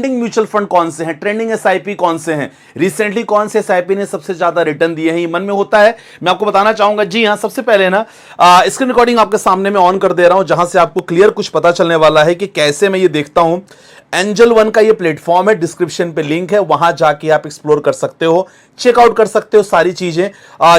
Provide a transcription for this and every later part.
Trending mutual fund कौन से हैं, ट्रेंडिंग एसआईपी कौन से हैं, रिसेंटली कौन से एसआईपी ने सबसे ज्यादा रिटर्न दिए हैं, ये मन में होता है। मैं आपको बताना चाहूंगा। जी हां, सबसे पहले ना स्क्रीन रिकॉर्डिंग आपके सामने मैं ऑन कर दे रहा हूं, जहां से आपको क्लियर कुछ पता चलने वाला है कि कैसे मैं ये देखता हूं। एंजल वन का ये प्लेटफॉर्म है, डिस्क्रिप्शन पे लिंक है, वहां जाके आप एक्सप्लोर कर सकते हो, चेकआउट कर सकते हो सारी चीजें।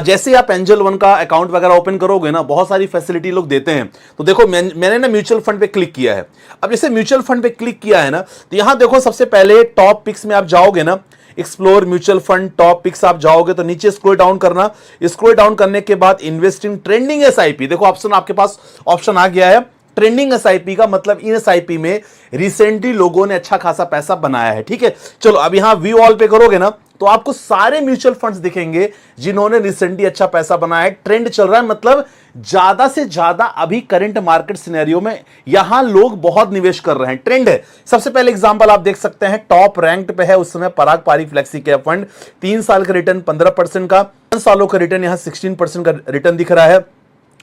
जैसे आप एंजल वन का अकाउंट वगैरह ओपन करोगे ना, बहुत सारी फैसिलिटी लोग देते हैं। तो देखो मैंने ना म्यूचुअल फंड पे क्लिक किया है। अब जैसे म्यूचुअल फंड पे क्लिक किया है ना, तो यहां देखो सबसे पहले टॉप पिक्स में आप जाओगे ना, explore mutual fund top picks आप जाओगे तो नीचे स्क्रॉल डाउन करना। स्क्रॉल डाउन करने के बाद इन्वेस्टिंग ट्रेंडिंग एसआईपी, देखो ऑप्शन आपके पास ऑप्शन आ गया है ट्रेंडिंग एसआईपी का, मतलब इन एसआईपी में रिसेंटली लोगों ने अच्छा खासा पैसा बनाया है। ठीक है, चलो अब यहां व्यू ऑल पे करोगे ना, तो आपको सारे म्यूचुअल फंड्स दिखेंगे जिन्होंने रिसेंटली अच्छा पैसा बनाया है। ट्रेंड चल रहा है, मतलब ज्यादा से ज्यादा अभी करंट मार्केट सिनेरियो में यहां लोग बहुत निवेश कर रहे हैं, ट्रेंड है। सबसे पहले एग्जांपल आप देख सकते हैं, टॉप रैंक्ड पे है उस समय पराग पारी फ्लेक्सी कैप फंड, 3 साल का रिटर्न 15% का, 5 सालों का रिटर्न यहां 16% का रिटर्न दिख रहा है।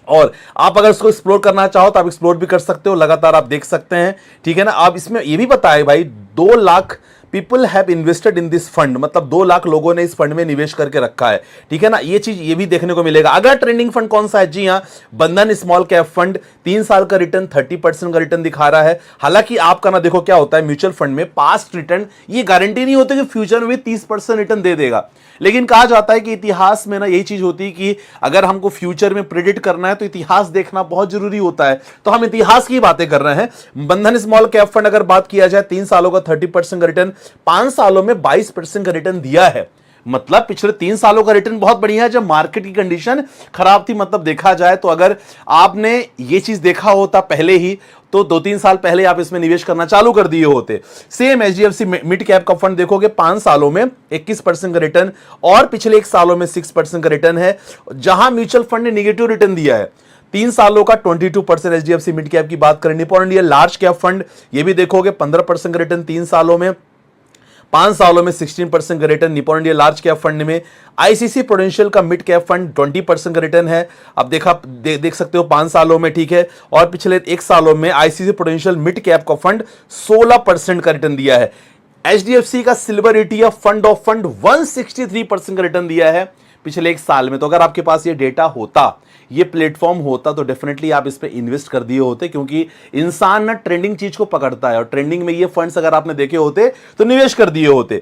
और आप अगर इसको एक्सप्लोर करना चाहो तो आप एक्सप्लोर भी कर सकते हो, लगातार आप देख सकते हैं। ठीक है ना, आप इसमें ये भी पता है भाई 2 lakh people have invested in this fund, मतलब 2 लाख लोगों ने इस फंड में निवेश करके रखा है। ठीक है ना, ये चीज ये भी देखने को मिलेगा। अगर ट्रेंडिंग फंड कौन सा है, जी हाँ, बंधन स्मॉल कैप फंड, 3 साल का रिटर्न 30% का रिटर्न दिखा रहा है। हालांकि आपका ना देखो क्या होता है म्यूचुअल फंड में, पास्ट रिटर्न ये गारंटी नहीं होती कि फ्यूचर में भी 30% रिटर्न दे देगा, लेकिन कहा जाता है कि इतिहास में ना यही चीज होती है कि अगर हमको फ्यूचर में प्रेडिक्ट करना है तो इतिहास देखना बहुत जरूरी होता है। तो हम इतिहास की बातें कर रहे हैं। बंधन स्मॉल कैप फंड अगर बात किया जाए, 3 सालों का 30% का रिटर्न, 5 सालों में 22% का रिटर्न दिया है, मतलब पिछले 3 सालों का रिटर्न बहुत बढ़िया है जब मार्केट की कंडीशन खराब थी। मतलब देखा जाए तो अगर आपने ये चीज देखा होता पहले ही, तो 2-3 साल पहले आप इसमें निवेश करना चालू कर दिए होते। सेम एचडीएफसी मिड कैप का फंड देखोगे, 5 सालों में 21% का रिटर्न और पिछले 1 सालों में 6% का रिटर्न है, जहां म्यूचुअल फंड ने निगेटिव रिटर्न दिया है। 3 सालों का 22% एचडीएफसी मिड कैप की बात करें। Nippon India large cap fund ये भी देखोगे 15% का रिटर्न 3 सालों में, 5 सालों में 16% का return Nippon India large cap fund में। आईसीसी प्रूडेंशियल का मिड कैप फंड 20% का रिटर्न है, अब देख सकते हो 5 सालों में। ठीक है, और पिछले 1 सालों में आईसीसी प्रूडेंशियल मिड कैप का फंड 16% का रिटर्न दिया है। एचडीएफसी का silver ETF fund of fund 163% का रिटर्न दिया है पिछले 1 साल में। तो अगर आपके पास ये डेटा होता, ये प्लेटफॉर्म होता, तो डेफिनेटली आप इस पे इन्वेस्ट कर दिए होते, क्योंकि इंसान ना ट्रेंडिंग चीज को पकड़ता है और ट्रेंडिंग में ये फंड्स अगर आपने देखे होते तो निवेश कर दिए होते।